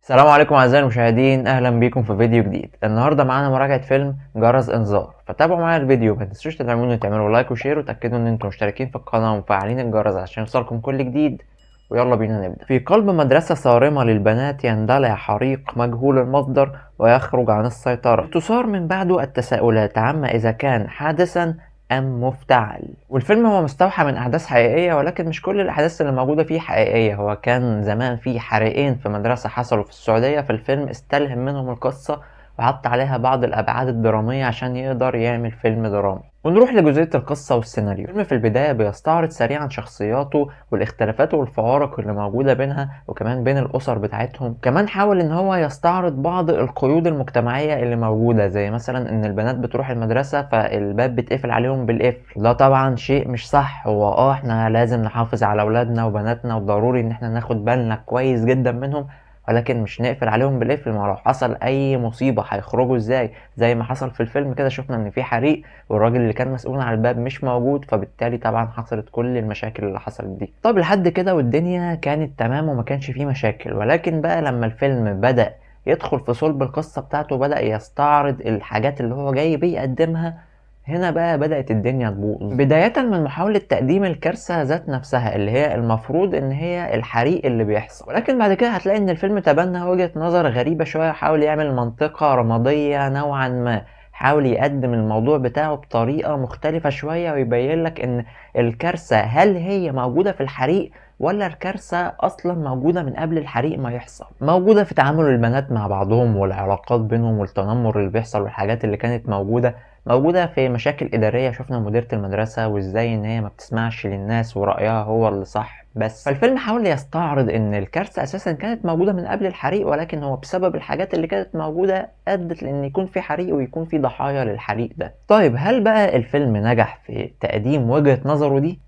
السلام عليكم اعزائي المشاهدين، اهلا بيكم في فيديو جديد. النهارده معانا مراجعه فيلم جرس انذار، فتابعوا معايا الفيديو. ما تنسوش تدعموني وتعملوا لايك وشير، وتاكدوا ان انتم مشتركين في القناه ومفعلين الجرس عشان يوصلكم كل جديد. ويلا بينا نبدا. في قلب مدرسه صارمه للبنات يندلع حريق مجهول المصدر ويخرج عن السيطره، تثار من بعده التساؤلات عما اذا كان حادثا أم مفتعل. والفيلم هو مستوحى من أحداث حقيقية، ولكن مش كل الأحداث اللي موجودة فيه حقيقية. هو كان زمان في حريقين في مدرسة حصلوا في السعودية، فالفيلم استلهم منهم القصة وحط عليها بعض الأبعاد الدرامية عشان يقدر يعمل فيلم درامي. ونروح لجزئية القصة والسيناريو. الفيلم في البداية بيستعرض سريعا شخصياته والاختلافات والفوارق اللي موجودة بينها وكمان بين الأسر بتاعتهم. كمان حاول إن هو يستعرض بعض القيود المجتمعية اللي موجودة، زي مثلا إن البنات بتروح المدرسة فالباب بتقفل عليهم بالقفل. ده طبعا شيء مش صح. هو احنا لازم نحافظ على أولادنا وبناتنا، وضروري إن احنا ناخد بالنا كويس جدا منهم، ولكن مش نقفل عليهم بالقفل. ما لو حصل أي مصيبة هيخرجوا ازاي؟ زي ما حصل في الفيلم كده، شفنا إن في حريق والراجل اللي كان مسؤول عن الباب مش موجود، فبالتالي طبعا حصلت كل المشاكل اللي حصلت دي. طب لحد كده والدنيا كانت تمام وما كانش فيه مشاكل، ولكن بقى لما الفيلم بدأ يدخل في صلب القصة بتاعته، بدأ يستعرض الحاجات اللي هو جاي بيقدمها، هنا بقى بدأت الدنيا تبوظ. بداية من محاولة تقديم الكارثة ذات نفسها اللي هي المفروض ان هي الحريق اللي بيحصل، ولكن بعد كده هتلاقي ان الفيلم تبنى وجهة نظر غريبة شوية، حاول يعمل منطقة رمادية نوعا ما، حاول يقدم الموضوع بتاعه بطريقة مختلفة شوية ويبين لك ان الكارثة هل هي موجودة في الحريق ولا الكارثة أصلا موجودة من قبل الحريق ما يحصل. موجودة في تعامل البنات مع بعضهم والعلاقات بينهم والتنمر اللي بيحصل والحاجات اللي كانت موجودة في مشاكل إدارية. شفنا مديرة المدرسة وإزاي إن هي ما بتسمعش للناس ورأيها هو اللي صح بس. فالفيلم حاول يستعرض إن الكارثة أساسا كانت موجودة من قبل الحريق، ولكن هو بسبب الحاجات اللي كانت موجودة أدت لأن يكون في حريق ويكون في ضحايا للحريق ده. طيب هل بقى الفيلم نجح في تقديم وجهة نظره دي؟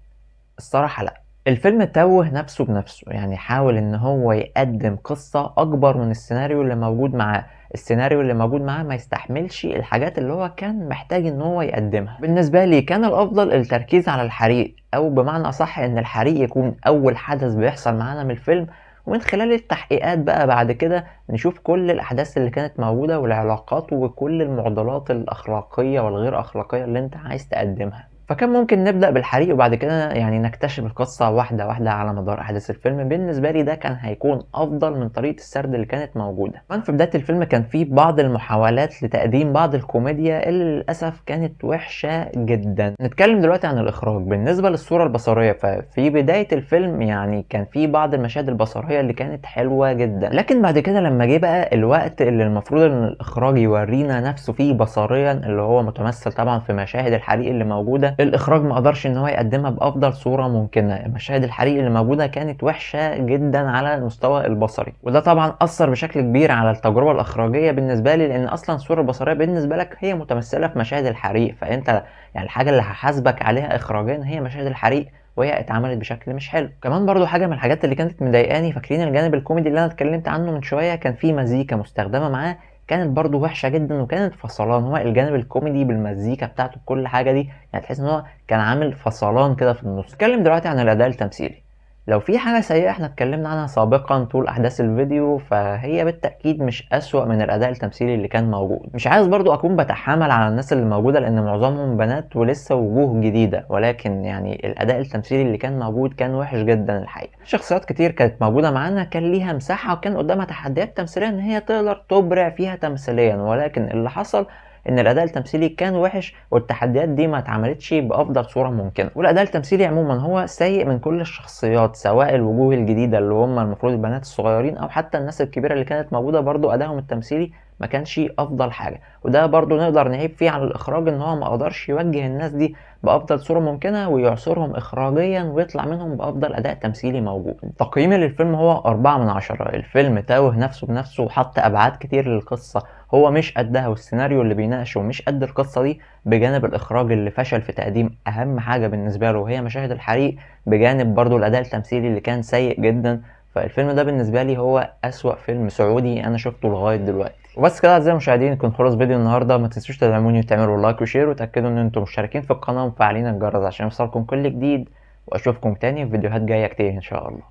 الصراحة لأ. الفيلم توه نفسه بنفسه، يعني حاول ان هو يقدم قصة اكبر من السيناريو اللي موجود معاه. السيناريو اللي موجود معاه ما يستحملش الحاجات اللي هو كان محتاج ان هو يقدمها. بالنسبة لي كان الافضل التركيز على الحريق، او بمعنى اصح ان الحريق يكون اول حدث بيحصل معانا من الفيلم، ومن خلال التحقيقات بقى بعد كده نشوف كل الاحداث اللي كانت موجودة والعلاقات وكل المعضلات الاخلاقية والغير اخلاقية اللي انت عايز تقدمها. فكان ممكن نبدأ بالحريق وبعد كده يعني نكتشف القصة واحدة واحدة على مدار أحداث الفيلم. بالنسبة لي ده كان هيكون أفضل من طريقة السرد اللي كانت موجودة. كمان في بداية الفيلم كان في بعض المحاولات لتقديم بعض الكوميديا اللي للأسف كانت وحشة جدا. نتكلم دلوقتي عن الإخراج. بالنسبة للصورة البصرية، ففي بداية الفيلم يعني كان في بعض المشاهد البصرية اللي كانت حلوة جدا، لكن بعد كده لما جه بقى الوقت اللي المفروض ان الإخراج يورينا نفسه فيه بصريا، اللي هو متمثل طبعا في مشاهد الحريق اللي موجودة، الاخراج ما قدرش ان هو يقدمها بافضل صوره ممكنه. مشاهد الحريق اللي موجوده كانت وحشه جدا على المستوى البصري، وده طبعا اثر بشكل كبير على التجربه الاخراجيه بالنسبه لي، لان اصلا الصوره البصريه بالنسبه لك هي متمثله في مشاهد الحريق، فانت يعني الحاجه اللي هحاسبك عليها اخراجيا هي مشاهد الحريق، وهي اتعملت بشكل مش حلو. كمان برضو حاجه من الحاجات اللي كانت مضايقاني، فاكرين الجانب الكوميدي اللي انا اتكلمت عنه من شويه؟ كان في مزيكا مستخدمه معاه كانت برضو وحشة جدا وكانت فصلان. هو الجانب الكوميدي بالمزيكا بتاعته بكل حاجة دي، يعني تحس ان هو كان عامل فصلان كده في النص. نتكلم دلوقتي عن الأداء التمثيلي. لو في حاجة سيئة احنا اتكلمنا عنها سابقا طول أحداث الفيديو، فهي بالتأكيد مش أسوأ من الأداء التمثيلي اللي كان موجود. مش عايز برضو أكون بتحامل على الناس اللي موجودة لأن معظمهم بنات ولسه وجوه جديدة، ولكن يعني الأداء التمثيلي اللي كان موجود كان وحش جدا الحقيقة. شخصيات كتير كانت موجودة معانا كان ليها مساحة وكان قدامها تحديات تمثيلية إن هي تقدر تبرع فيها تمثيليا، ولكن اللي حصل ان الاداء التمثيلي كان وحش والتحديات دي ما اتعملتش بافضل صوره ممكنه. والاداء التمثيلي عموما هو سيء من كل الشخصيات، سواء الوجوه الجديده اللي هم المفروض البنات الصغيرين او حتى الناس الكبيره اللي كانت موجوده، برضو ادائهم التمثيلي ما كانش افضل حاجه. وده برضو نقدر نعيب فيه على الاخراج ان هو ما قدرش يوجه الناس دي بافضل صوره ممكنه ويعصرهم اخراجيا ويطلع منهم بافضل اداء تمثيلي موجود. تقييمي للفيلم هو 4/10. الفيلم تاوه نفسه بنفسه وحط ابعاد كتير للقصه هو مش قدها، والسيناريو اللي بيناقشه مش قد القصة دي، بجانب الإخراج اللي فشل في تقديم أهم حاجة بالنسبة له وهي مشاهد الحريق، بجانب برضو الأداء التمثيلي اللي كان سيء جدا. فالفيلم ده بالنسبة لي هو أسوأ فيلم سعودي أنا شفته لغاية دلوقتي. وبس كده أعزائي المشاهدين، كنت خلص فيديو النهاردة. ما تنسوش تدعموني وتعملوا لايك وشير، وتأكدوا إن انتم مشتركين في القناة ومفعلين الجرس عشان يوصلكم كل جديد. وأشوفكم تاني في فيديوهات جاية كتير إن شاء الله.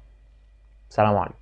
سلام عليكم.